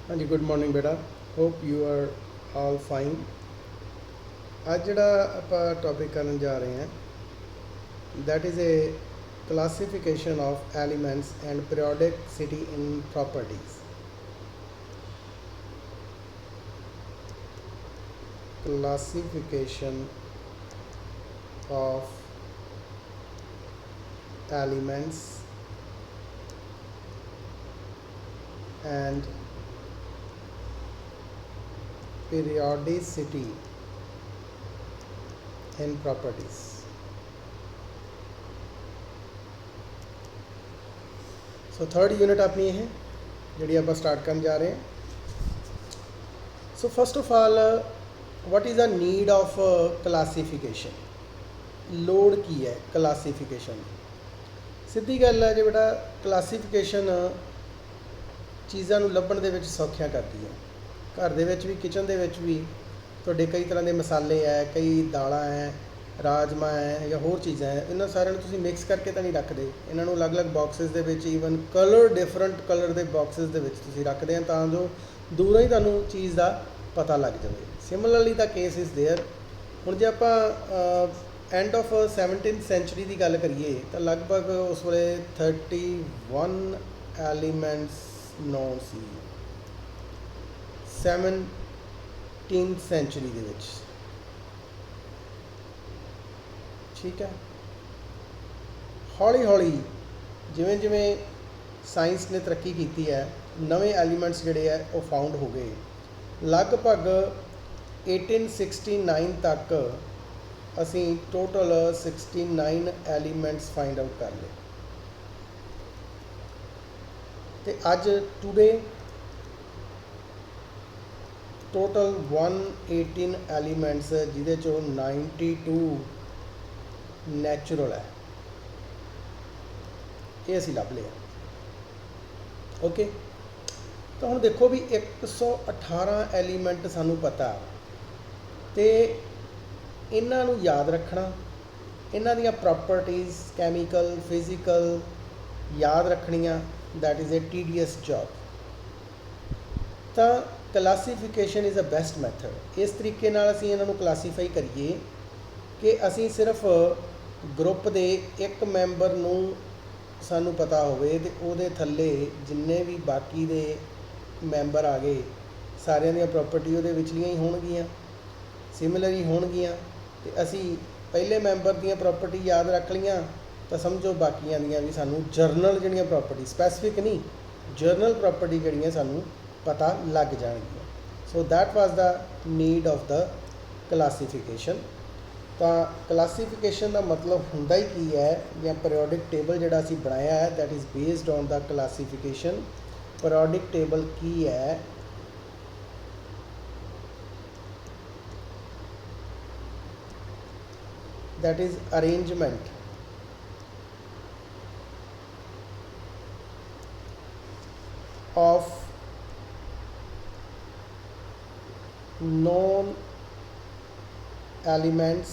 हाँ जी, good morning बेटा। Hope you are all fine. ਅੱਜ ਜਿਹੜਾ ਆਪਾਂ ਟੌਪਿਕ ਕਰਨ ਜਾ ਰਹੇ ਹਾਂ that is a classification of elements and periodicity in properties. Classification of elements and periodicity in properties. So third unit अपनी है जी आप स्टार्ट कर जा रहे हैं। So first of all what is the need of classification. लोड़ की है क्लासीफिकेशन। सीधी गल है जो बेटा क्लासीफिकेशन चीज़ों लभण दे विच सौखियां करती है। घर दे विच भी किचन दे विच भी तुहाडे कई तरह के मसाले है, कई दालां है, राजमा है या होर चीज़ां है, इन्हां सारिਆਂ ਨੂੰ ਤੁਸੀਂ मिक्स करके तो नहीं रखते। इन्हों अलग अलग बॉक्सिस दे विच ईवन कलर डिफरेंट कलर के बॉक्सिस दे विच तुसीं रखते हैं तां जो दूरों ही तुहानूं चीज़ का पता लग जाए। Similarly the case is there. हुण जे आपां एंड ऑफ 17th सेंचुरी की गल करिए तो लगभग उस वेले 31 एलीमेंट्स नौन सी 17th सेंचुरी दे विच। ठीक है, हौली हौली जिमें जिमें साइंस ने तरक्की की है, नवे एलीमेंट्स जोड़े है वो फाउंड हो गए। लगभग 1869 तक असी टोटल 69 एलीमेंट्स फाइंड आउट कर ले। तो अज टूडे टोटल 118 एलीमेंट्स जिदे चो 92 नैचुरल है, ये असी लभ लिया। ओके, तो हुण देखो भी 118 एलीमेंट सानू पता, तो इन्हां नू याद रखना, इन्हां दियां प्रॉपर्टीज़ कैमिकल फिजिकल याद रखनियां, that is a tedious job. तो classification is a best method. इस तरीके नाल असीं इन्हां नू क्लासीफाई करिए कि असीं सिर्फ ग्रुप दे एक मैंबर नू सानू पता होवे ते उहदे थल्ले जिन्ने भी बाकी दे मैंबर आ गए सारियां दियां प्रॉपर्टी उहदे विचलियां ही होणगियां, सिमिलर ही होणगियां। ते असीं पहले मैंबर दियां प्रॉपर्टी याद रख लियां तो समझो बाकियां दियां भी सानू जरनल जिहड़ियां प्रॉपर्टी, स्पैसीफिक नहीं, जरनल प्रॉपर्टी जिहड़ियां सानू पता लग जाणगियां। So that was the need of the classification. तो क्लासीफिकेशन का मतलब हुंदा ही की है, या पीरियोडिक टेबल जिहड़ा असीं बनाया है that is based on the classification. Periodic table की है, that is arrangement of known elements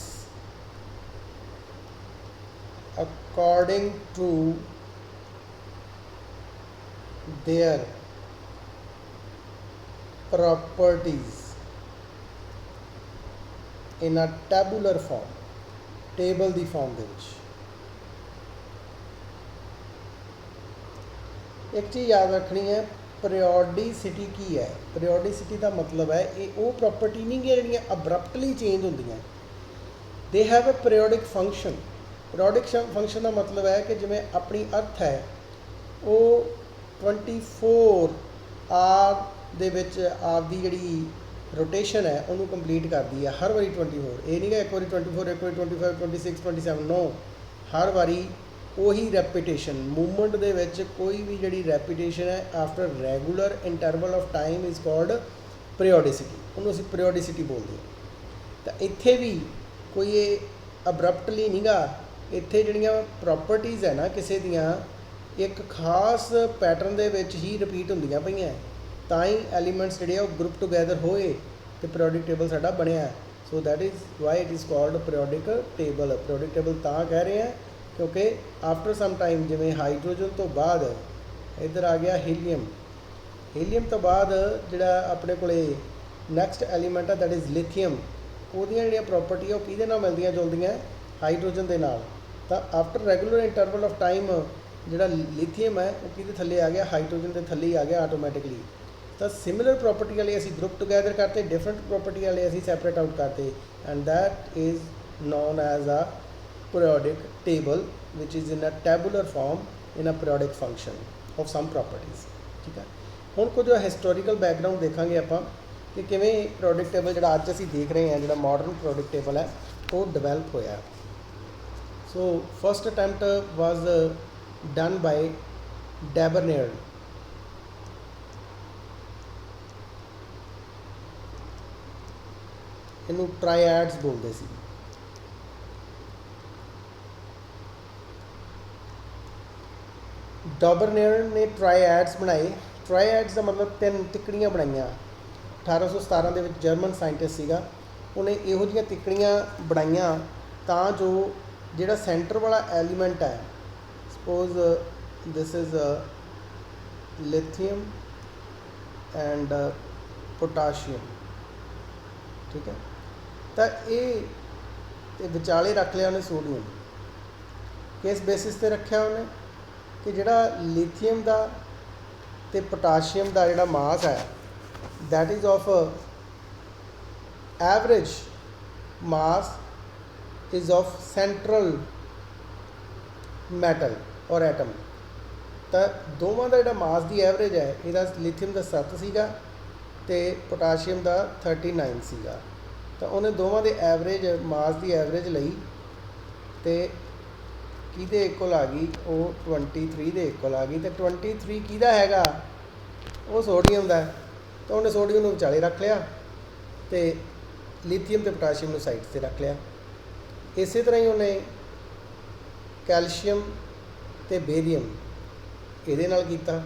according to their properties in a tabular form, table की फॉर्म दे विच। एक चीज़ याद रखनी है, पीरियोडिसिटी की है। पीरियोडिसिटी का मतलब है ये वो प्रॉपर्टी नहीं कि जिहड़ियां अब्रप्टली चेंज होंदियां, they have a periodic function. Periodic function का मतलब है कि जिवें अपनी अर्थ है वो 24 आवर दे विच आपदी जिहड़ी रोटेशन है उन्होंने कंप्लीट करती है हर बारी 24। ये नहीं कि एक बारी 24 एक बारी 25 26 27, नो, हर बारी वही रैपीटेशन मूवमेंट दे विच कोई भी जिहड़ी रैपीटेशन है after regular interval of time is called periodicity. उन्होंने असीं पीरियोडिसिटी बोलते हैं। तो इत्थे भी कोई ये अब्रप्टली नहीं गा, इत्थे जिहड़ियां प्रॉपर्टीज़ है ना किसी दियां एक खास पैटर्न दे विच ही रिपीट होंदियां पईयां, तां ही एलीमेंट्स जिहड़े वो ग्रुप टुगैदर होए तो पीरियोडिक टेबल साडा बनिया। So that is why it is called periodic table. Periodic table तां कह रहे हैं क्योंकि आफ्टर सम टाइम जिमें हाइड्रोजन तो बाद इधर आ गया हीलियम। ਹੀਲੀਅਮ ਤੋਂ ਬਾਅਦ ਜਿਹੜਾ ਆਪਣੇ ਕੋਲੇ ਨੈਕਸਟ ਐਲੀਮੈਂਟ ਆ ਦੈਟ ਇਜ਼ ਲਿਥੀਅਮ। ਉਹਦੀਆਂ ਜਿਹੜੀਆਂ ਪ੍ਰੋਪਰਟੀ ਉਹ ਕਿਹਦੇ ਨਾਲ ਮਿਲਦੀਆਂ ਜੁਲਦੀਆਂ? ਹਾਈਡਰੋਜਨ ਦੇ ਨਾਲ। ਤਾਂ after regular interval of time ਜਿਹੜਾ ਲਿਥੀਅਮ ਹੈ ਉਹ ਕਿਹਦੇ ਥੱਲੇ ਆ ਗਿਆ? ਹਾਈਡਰੋਜਨ ਦੇ ਥੱਲੇ ਹੀ ਆ ਗਿਆ ਆਟੋਮੈਟਿਕਲੀ। ਤਾਂ ਸਿਮਿਲਰ ਪ੍ਰੋਪਰਟੀ ਵਾਲੇ ਅਸੀਂ ਗਰੁੱਪ ਟੂਗੈਦਰ ਕਰਤੇ, ਡਿਫਰੈਂਟ ਪ੍ਰੋਪਰਟੀ ਵਾਲੇ ਅਸੀਂ ਸੈਪਰੇਟ ਆਊਟ ਕਰਤੇ, and that is known as a periodic table which is in a tabular form in a periodic function of some properties। ਠੀਕ ਹੈ, ਹੁਣ ਕੁਝ ਹਿਸਟੋਰੀਕਲ ਬੈਕਗਰਾਉਂਡ ਦੇਖਾਂਗੇ ਆਪਾਂ ਕਿ ਕਿਵੇਂ periodic table ਜਿਹੜਾ ਅੱਜ ਅਸੀਂ ਦੇਖ ਰਹੇ ਹਾਂ, ਜਿਹੜਾ ਮਾਡਰਨ periodic table ਹੈ ਉਹ ਡਿਵੈਲਪ ਹੋਇਆ। ਸੋ ਫਸਟ ਅਟੈਂਪਟ ਵਾਜ਼ ਡਨ ਬਾਈ ਡੈਬਰਨੇਅਰ। ਇਹਨੂੰ ਟ੍ਰਾਇਐਡਸ ਬੋਲਦੇ ਸੀ। ਡੈਬਰਨੇਅਰ ਨੇ ਟ੍ਰਾਇਐਡਸ ਬਣਾਏ। ਟ੍ਰਾਇਐਡਸ ਦਾ ਮਤਲਬ 3 ਤਿੱਕੜੀਆਂ ਬਣਾਈਆਂ। 1817 ਦੇ ਵਿੱਚ ਜਰਮਨ ਸਾਇੰਟਿਸਟ ਸੀਗਾ, ਉਹਨੇ ਇਹੋ ਜਿਹੀਆਂ ਤਿੱਕੜੀਆਂ ਬਣਾਈਆਂ ਤਾਂ ਜੋ ਜਿਹੜਾ ਸੈਂਟਰ ਵਾਲਾ ਐਲੀਮੈਂਟ ਹੈ, suppose this is lithium and potassium, ਠੀਕ ਹੈ, ਤਾਂ ਇਹ ਵਿਚਾਲੇ ਰੱਖ ਲਿਆ ਉਹਨੇ ਸੋਡੀਅਮ। ਕਿਸ ਬੇਸਿਸ 'ਤੇ ਰੱਖਿਆ ਉਹਨੇ? ਕਿ ਜਿਹੜਾ ਲਿਥੀਅਮ ਦਾ ਅਤੇ ਪੋਟਾਸ਼ੀਅਮ ਦਾ ਜਿਹੜਾ ਮਾਸ ਹੈ that is of average mass is of central metal ਔਰ ਐਟਮ। ਤਾਂ ਦੋਵਾਂ ਦਾ ਜਿਹੜਾ ਮਾਸ ਦੀ ਐਵਰੇਜ ਹੈ, ਇਹਦਾ ਲਿਥੀਅਮ ਦਾ 7 ਸੀਗਾ ਅਤੇ ਪੋਟਾਸ਼ੀਅਮ ਦਾ 39 ਸੀਗਾ। ਤਾਂ ਉਹਨੇ ਦੋਵਾਂ ਦੇ ਐਵਰੇਜ ਮਾਸ ਦੀ ਐਵਰੇਜ ਲਈ ਅਤੇ ਕਿਹਦੇ ਇਕੁਅਲ ਆ ਗਈ? ਉਹ 23 ਦੇ ਇਕੁਅਲ ਆ ਗਈ। ਅਤੇ 23 ਕਿਹਦਾ ਹੈਗਾ? ਉਹ ਸੋਡੀਅਮ ਦਾ। ਤਾਂ ਉਹਨੇ ਸੋਡੀਅਮ ਨੂੰ ਵਿਚਾਲੇ ਰੱਖ ਲਿਆ ਅਤੇ ਲਿਥੀਅਮ ਅਤੇ ਪੋਟਾਸ਼ੀਅਮ ਨੂੰ ਸਾਈਡ 'ਤੇ ਰੱਖ ਲਿਆ। ਇਸੇ ਤਰ੍ਹਾਂ ਹੀ ਉਹਨੇ ਕੈਲਸ਼ੀਅਮ ਅਤੇ ਬੇਰੀਅਮ ਇਹਦੇ ਨਾਲ ਕੀਤਾ।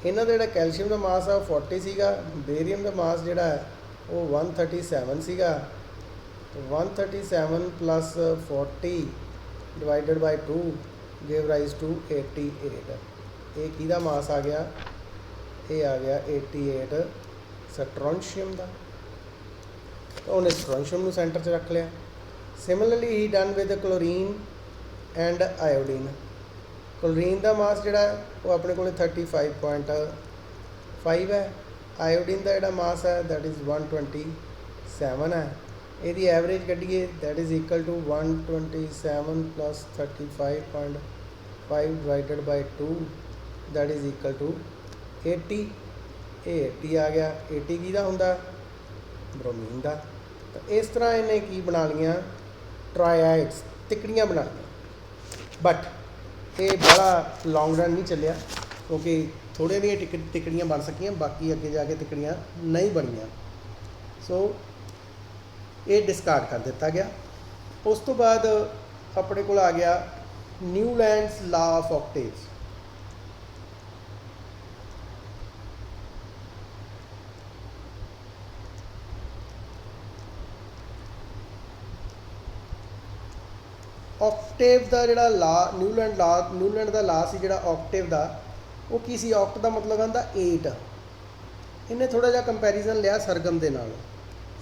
ਇਹਨਾਂ ਦਾ ਜਿਹੜਾ ਕੈਲਸ਼ੀਅਮ ਦਾ ਮਾਸ ਆ ਉਹ 40 ਸੀਗਾ, ਬੇਰੀਅਮ ਦਾ ਮਾਸ ਜਿਹੜਾ ਹੈ ਉਹ 137 ਸੀਗਾ। 137 plus 40 divided by 2 gave rise to 88। ਇਹ ਕਿਹਦਾ ਮਾਸ ਆ ਗਿਆ? ਇਹ ਆ ਗਿਆ 88 ਸਟਰੋਂਸ਼ੀਅਮ ਦਾ। ਤਾਂ ਉਹਨੇ ਸਟਰੋਂਸ਼ੀਅਮ ਨੂੰ ਸੈਂਟਰ 'ਚ ਰੱਖ ਲਿਆ। ਸਿਮਿਲਰਲੀ ਹੀ done with chlorine and iodine. Chlorine ਦਾ ਮਾਸ ਜਿਹੜਾ ਉਹ ਆਪਣੇ ਕੋਲ 35.5 ਹੈ। ਆਇਓਡੀਨ ਦਾ ਜਿਹੜਾ ਮਾਸ ਹੈ ਦੈਟ ਇਜ਼ 127 ਹੈ। ਇਹਦੀ ਐਵਰੇਜ ਕੱਢੀਏ that is equal to 127 plus 35.5 divided by 2 that is equal to 80। ਇਹ 80 ਆ ਗਿਆ। 80 ਕਿਹਦਾ ਹੁੰਦਾ? ਬ੍ਰੋਮੀਨ ਦਾ। ਤਾਂ ਇਸ ਤਰ੍ਹਾਂ ਇਹਨੇ ਕੀ ਬਣਾ ਲਈਆਂ? ਟ੍ਰਾਇਐਡਸ, ਤਿੱਕੜੀਆਂ ਬਣਾ ਲਈਆਂ। ਬਟ ਇਹ ਬੜਾ ਲੌਂਗ ਰਨ ਨਹੀਂ ਚੱਲਿਆ ਕਿਉਂਕਿ ਥੋੜ੍ਹੇ ਦੀਆਂ ਤਿੱਕੜੀਆਂ ਬਣ ਸਕੀਆਂ, ਬਾਕੀ ਅੱਗੇ ਜਾ ਕੇ ਤਿੱਕੜੀਆਂ ਨਹੀਂ ਬਣੀਆਂ। ਸੋ ਇਹ ਡਿਸਕਾਰਡ ਕਰ ਦਿੱਤਾ ਗਿਆ। ਉਸ ਤੋਂ ਬਾਅਦ ਆਪਣੇ ਕੋਲ ਆ ਗਿਆ ਨਿਊਲੈਂਡਸ ਲਾ ਆਫ ਆਕਟੇਵਸ। ਆਕਟੇਵ ਦਾ ਜਿਹੜਾ ਲਾ, ਨਿਊਲੈਂਡ ਦਾ ਲਾ ਸੀ ਜਿਹੜਾ ਆਕਟੇਵ ਦਾ, ਉਹ ਕੀ ਸੀ? ਆਕਟ ਦਾ ਮਤਲਬ ਹੁੰਦਾ 8। ਇਹਨੇ ਥੋੜ੍ਹਾ ਜਿਹਾ ਕੰਪੈਰੀਜ਼ਨ ਲਿਆ ਸਰਗਮ ਦੇ ਨਾਲ।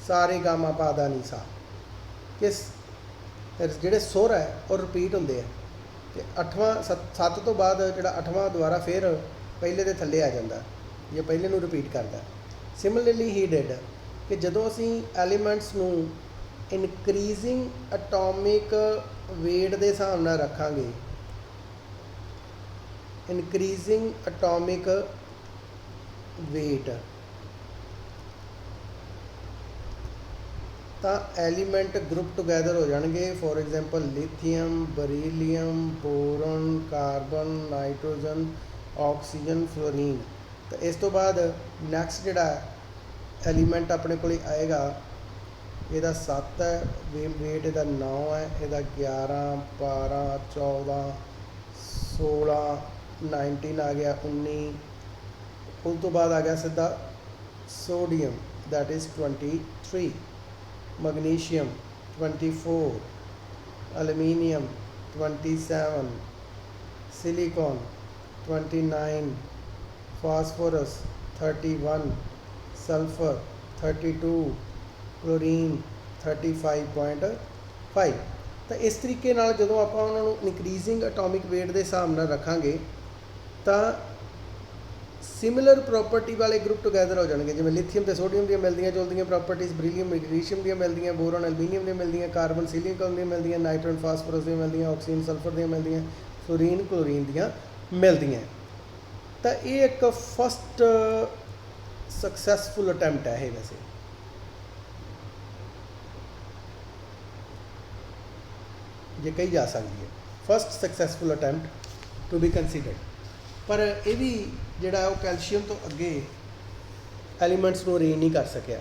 ਸਾਰੇ ਗਾਮਾ ਪਾ ਦਾ ਨੀ ਸਾ, ਕਿਸ ਜਿਹੜੇ ਸੁਰ ਹੈ ਉਹ ਰਿਪੀਟ ਹੁੰਦੇ ਆ ਅਤੇ 7 ਤੋਂ ਬਾਅਦ ਜਿਹੜਾ 8ਵਾਂ ਦੁਬਾਰਾ ਫਿਰ ਪਹਿਲੇ ਦੇ ਥੱਲੇ ਆ ਜਾਂਦਾ ਜਾਂ ਪਹਿਲੇ ਨੂੰ ਰਿਪੀਟ ਕਰਦਾ। ਸਿਮਿਲਰਲੀ ਹੀ ਡਿਡ ਕਿ ਜਦੋਂ ਅਸੀਂ ਐਲੀਮੈਂਟਸ ਨੂੰ ਇਨਕਰੀਜ਼ਿੰਗ ਅਟੋਮਿਕ ਵੇਟ ਦੇ ਹਿਸਾਬ ਨਾਲ ਰੱਖਾਂਗੇ, ਇਨਕਰੀਜ਼ਿੰਗ ਅਟੋਮਿਕ ਵੇਟ, ਤਾਂ ਐਲੀਮੈਂਟ ਗਰੁੱਪ ਟੂਗੈਦਰ ਹੋ ਜਾਣਗੇ। For example lithium, beryllium, boron, carbon, nitrogen, oxygen, fluorine. ਤਾਂ ਇਸ ਤੋਂ ਬਾਅਦ ਨੈਕਸਟ ਜਿਹੜਾ ਐਲੀਮੈਂਟ ਆਪਣੇ ਕੋਲ ਆਏਗਾ, ਇਹਦਾ 7 ਹੈ ਵੇਟ, ਇਹਦਾ 9 ਹੈ, ਇਹਦਾ 11, 12, 14, 16, 19 ਆ ਗਿਆ, 19। ਉਸ ਤੋਂ ਬਾਅਦ ਆ ਗਿਆ ਸਿੱਧਾ sodium that is 23, magnesium 24, aluminium 27, ਸਿਲੀਕॉन 29, phosphorus 31, sulphur 32, chlorine 35.5। तो इस तरीके नाल जदों आपां उन्हां नूं इनक्रीजिंग एटॉमिक वेट के हिसाब नाल रखांगे तो सिमिलर प्रॉपर्टी वाले ग्रुप टुगैदर हो जाएंगे, जिवें लिथियम तो सोडियम दी मिलदियां जुलदियां प्रॉपर्टीज़, बरीलियम मैग्नीशियम दी मिलदियां, बोरॉन एल्यूमीनियम दी मिलदियां, कार्बन सिलिकॉन दी मिलदियां, नाइट्रोजन फास्फोरस दी मिलदियां, ऑक्सीजन सल्फर दी मिलदियां, फ्लोरीन क्लोरीन दी मिलदियां। तो ये एक फस्ट सक्सैसफुल अटैम्प्ट है ये, वैसे जे कही जा सकती है first successful attempt to be considered. पर यह भी जोड़ा वो कैल्शियम तो अगे एलीमेंट्स को अरेंज नहीं कर सकिया।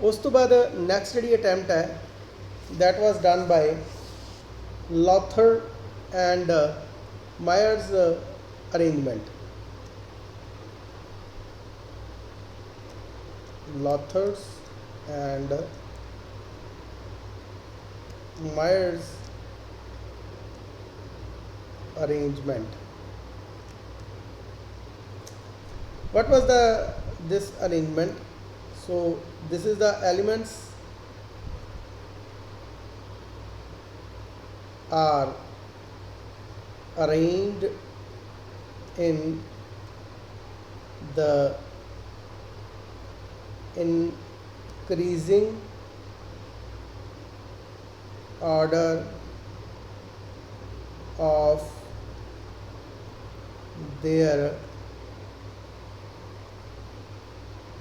उस तो बाद नैक्सट जी अटैम्प्ट है that was done by Lothar and Meyer's arrangement. Lothar's and Meyer's arrangement. What was this arrangement? So this is the elements are arranged in the increasing order of their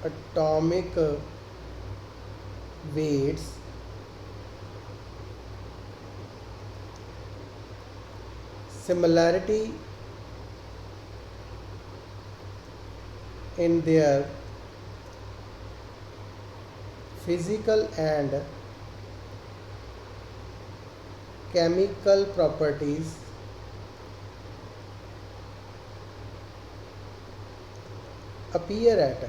atomic weights similarity in their physical and chemical properties appear at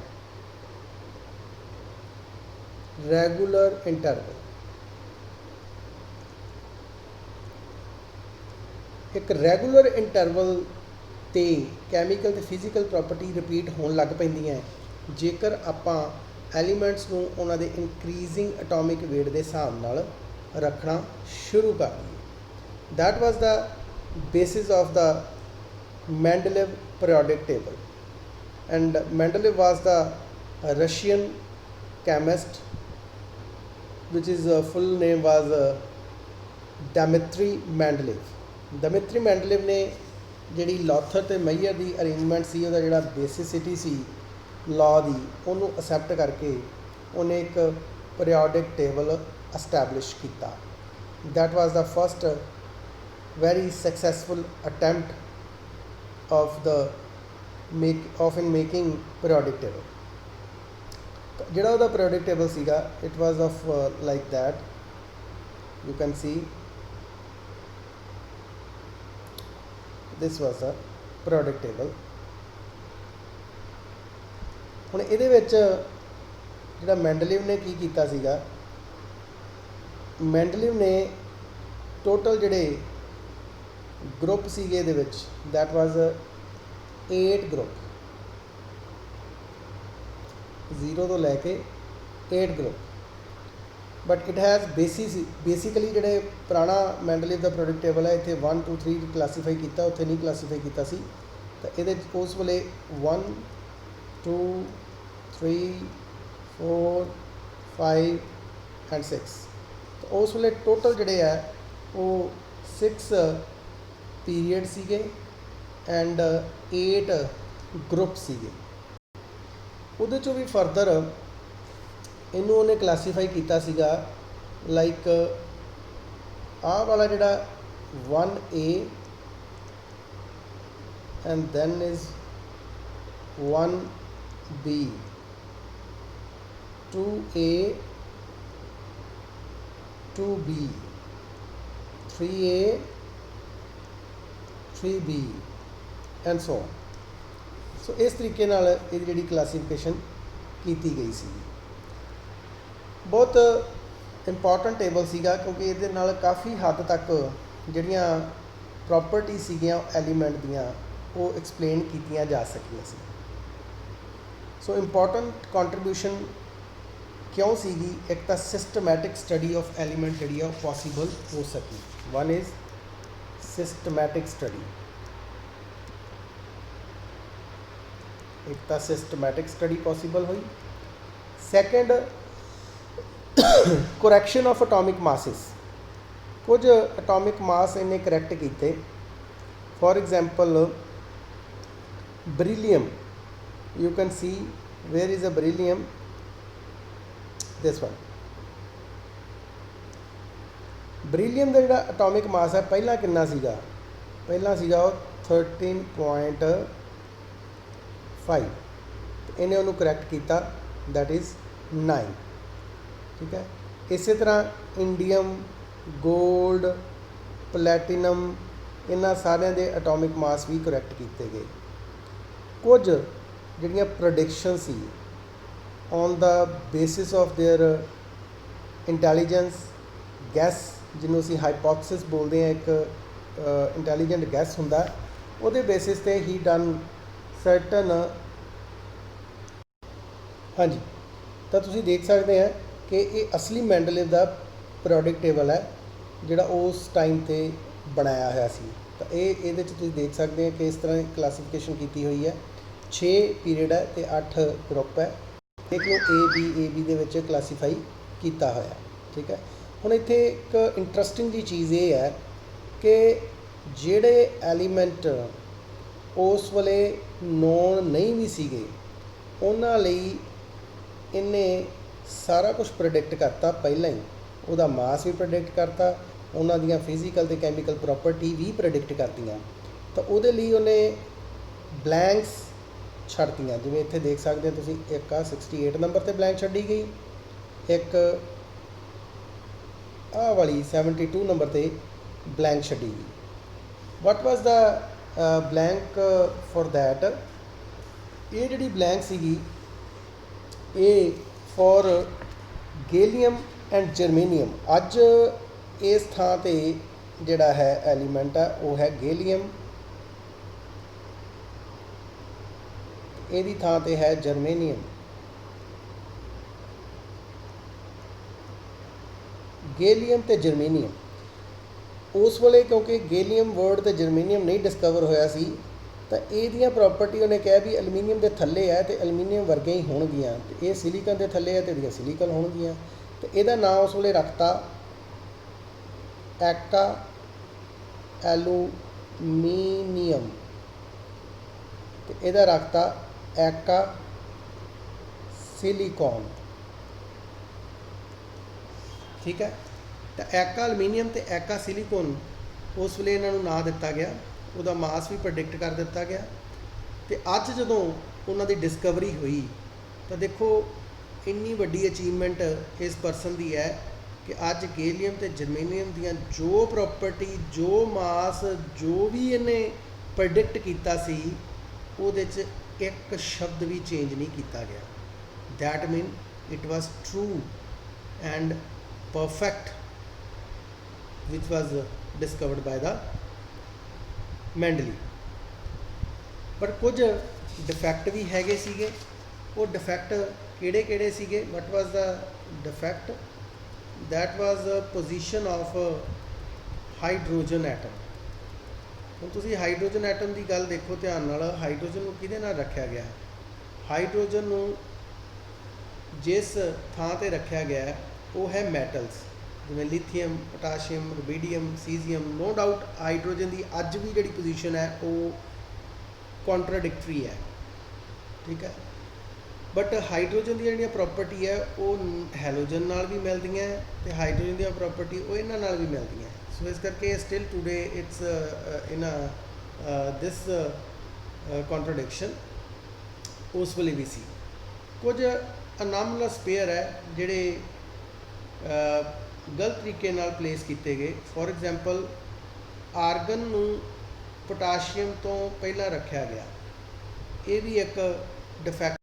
regular interval। एक regular interval ते chemical ते physical property repeat होने लग पैंदियां जेकर आपां elements नूं उन्हां दे increasing atomic weight के हिसाब नाल रखना शुरू कर दिए। That was the basis of the Mendeleev periodic table. And Mendeleev was the Russian chemist, which is full name was Dmitry Mendeleev। Dmitry Mendeleev ने जिहड़ी लॉथर ते मैयर की अरेंजमेंट सी उहदा जिहड़ा बेसिसिटी सी लॉ दी उहनूं एक्सैप्ट करके उन्हें एक पीरियोडिक टेबल एस्टैबलिश किया। That was the first very successful attempt of the in making periodic table। जिहड़ा उहदा periodic table सीगा it was of like that, you can see this was a periodic table। हुण इहदे विच जिहड़ा Mendeleev ने की कीता सीगा, मैंडलीव ने टोटल जिहड़े ग्रुप सीगे इहदे विच दैट वाज 8 ग्रुप, 0 तो लैके 8 group. But it has basically जोड़े पुराना मैंडलीव का प्रोडक्ट टेबल है इतने 1 2 3 क्लासीफाई किया, उत्थे नहीं क्लासीफाई किया सी। तो ये उस वेले 1 2 3 4 5 एंड 6, तो उस वेले टोटल जोड़े है वो 6 पीरियड सीगे एंड 8 ग्रुप सीगे। उहदे चों भी फरदर इनू उन्हें क्लासीफाई किया सीगा लाइक आ वाला जिहड़ा 1A and then is 1B, 2A 2B, 3A 3B and so on. So इस तरीके नाल ये जिहड़ी क्लासीफिकेशन की गई सी। बहुत इंपॉर्टेंट टेबल सीगा क्योंकि ये नाल काफ़ी हद तक जिहड़ियां प्रॉपर्टी सीगियां एलीमेंट दियां वो एक्सप्लेन कीतियां जा सकियां सी। सो इंपॉर्टेंट कंट्रीब्यूशन क्यों सीगी, एक तो सिस्टमैटिक स्टडी ऑफ एलीमेंट जी पॉसीबल हो सकी। वन इज़ सिस्टमैटिक स्टडी, एक तो सिस्टमैटिक स्टडी पॉसीबल हुई। Second correction of atomic masses, कुछ एटॉमिक मास इन्हें करैक्ट किए। For example beryllium, you can see where is a beryllium, this one. Beryllium का जोड़ा एटॉमिक मास है पहला कितना सीगा, पहला सीगा 13.5, इन्हें उन्होंने करैक्ट किया, दैट इज़ 9। ठीक है, इस तरह इंडियम, गोल्ड, प्लैटिनम, इन्हां सारिਆਂ ਦੇ एटॉमिक मास भी करैक्ट किए गए। कुछ ਜਿਹੜੀਆਂ predictions on the basis of their intelligence guess, जिन्हों असीं हाइपोथेसिस बोलते हैं, एक इंटैलीजेंट गैस हुंदा, ਉਹਦੇ बेसिस ते ही डन सर्टन। हाँ जी, तो तुसीं देख सकते हैं कि ये असली मैंडलीव का पीरियोडिक टेबल है जिहड़ा उस टाइम ते बनाया होया सी। तो ये तुसीं देख सकते हैं कि इस तरह क्लासीफिकेशन की हुई है, 6 पीरियड है तो 8 ग्रुप है। देख लो A B they which classify किया होया। ठीक है, हुण इत्थे एक इंटरस्टिंग जी चीज़ ये है कि जिहड़े एलीमेंट उस वेले नोन नहीं भी सीगे, उन्हां लई इन्हें सारा कुछ प्रोडिक्ट करता पहला ही, उहदा मास भी प्रोडिक्ट करता, उन्हां दियां फिजिकल ते कैमिकल प्रॉपर्टी भी प्रोडिक्ट करदियां। तो उहदे लई उन्हें ब्लैंक्स छड्डतियां, जिवें इत्थे देख सकते हैं तुसीं, एक 68 नंबर ते ब्लैंक छड्डी गई, एक आ वाली 72 नंबर ते ब्लैंक छड्डी गई। What was the blank for that, ये जिहड़ी ब्लैंक सीगी ये फॉर गैलियम एंड जर्मेनियम। अज इस थां ते जिहड़ा है एलीमेंट है वो है गैलियम, ਇਹਦੀ ਥਾਂ ਤੇ है जर्मेनियम। गैलियम तो जर्मेनियम उस वेले क्योंकि गैलियम वर्ड तो जर्मेनियम नहीं डिस्कवर होया सी, तो ये प्रॉपर्टी उन्हें कहा भी एलूमीनियम के थले है तो एलूमीनियम वर्गे ही होणगियां, तो ये सिलिकन के थले है तो ये सिलिकन होणगियां। तो यदा नाम उस वेले रखता एक्का एलूमीनियम, तो यदा रखता एक्का सिलिकॉन। ठीक है, तो एक्का एलूमीनियम तो एक्का सिलिकॉन उस वेले इन्हों ना दिता गया, उसका मास भी प्रोडिक्ट कर दिता गया। तो अज जदों उन्हों की डिस्कवरी हुई तो देखो इन्नी वड्डी अचीवमेंट इस पर्सन की है कि अज गैलियम तो जर्मेनियम दियां जो प्रॉपर्टी, जो मास, जो भी इन्हें प्रोडिक्ट किया सी, उहदे च एक शब्द भी चेंज नहीं किया गया। That mean it was true and perfect which was discovered by the मैंडली। पर कुछ डिफैक्ट भी हैगे सीगे, वो डिफैक्ट किहड़े किहड़े सीगे? What was the defect? That was position of hydrogen atom. ਹੁਣ ਤੁਸੀਂ ਹਾਈਡਰੋਜਨ ਐਟਮ ਦੀ ਗੱਲ ਦੇਖੋ ਧਿਆਨ ਨਾਲ, ਹਾਈਡਰੋਜਨ ਨੂੰ ਕਿਹਦੇ ਨਾਲ ਰੱਖਿਆ ਗਿਆ? ਹਾਈਡਰੋਜਨ ਨੂੰ ਜਿਸ ਥਾਂ ਤੇ ਰੱਖਿਆ ਗਿਆ ਉਹ ਹੈ ਮੈਟਲਸ, ਜਿਵੇਂ lithium, potassium, rubidium, caesium. No doubt hydrogen ਦੀ ਅੱਜ ਵੀ ਜਿਹੜੀ ਪੋਜੀਸ਼ਨ ਹੈ ਉਹ ਕੌਂਟਰਾਡਿਕਟਰੀ ਹੈ। ਠੀਕ ਹੈ, बट हाइड्रोजन दी जिहड़ियां प्रॉपर्टी है वो हैलोजन नाल भी मिलदियां ते हाइड्रोजन दी प्रॉपर्टी वो इन्हां नाल भी मिलदियां। सो इस करके still today it's in this contradiction उस वेले भी सी। कुछ अनामलस पेयर है जिहड़े गलत तरीके नाल प्लेस किए गए। फॉर एग्जाम्पल आर्गन नूं पोटाशियम तो पहला रखा गया, ये भी एक डिफैक्ट